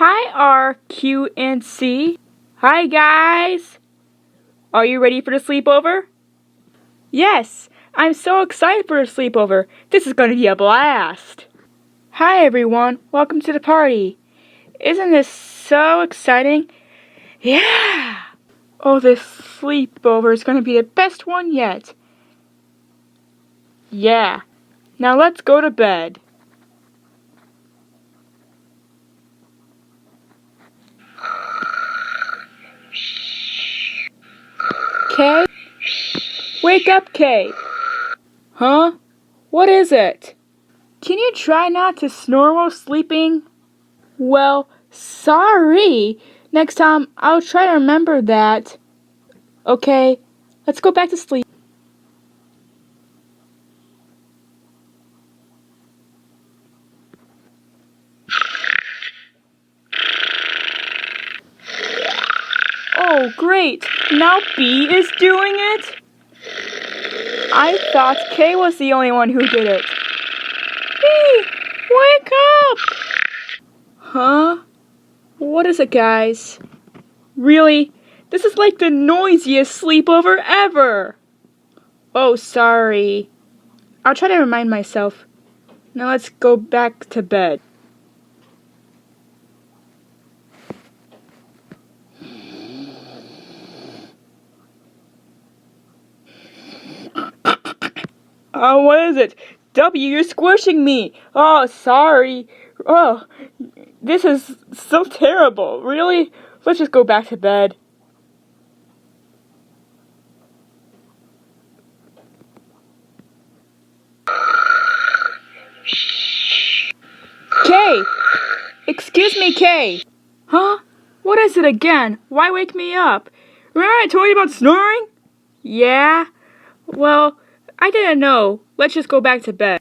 Hi, R, Q, and C. Hi, guys. Are you ready for the sleepover? Yes, I'm so excited for the sleepover. This is going to be a blast. Hi, everyone. Welcome to the party. Isn't this so exciting? Yeah! Oh, this sleepover is going to be the best one yet. Yeah. Now let's go to bed. Kay? Wake up, Kay. Huh? What is it? Can you try not to snore while sleeping? Well, sorry. Next time, I'll try to remember that. Okay, let's go back to sleep. Oh, great. Now B is doing it? I thought K was the only one who did it. B, wake up! Huh? What is it, guys? Really? This is like the noisiest sleepover ever! Oh, sorry. I'll try to remind myself. Now let's go back to bed. Oh, what is it? W, you're squishing me! Oh, sorry. Oh, this is so terrible. Really? Let's just go back to bed. Kay! Excuse me, Kay! Huh? What is it again? Why wake me up? Remember I told you about snoring? Yeah? Well, I didn't know. Let's just go back to bed.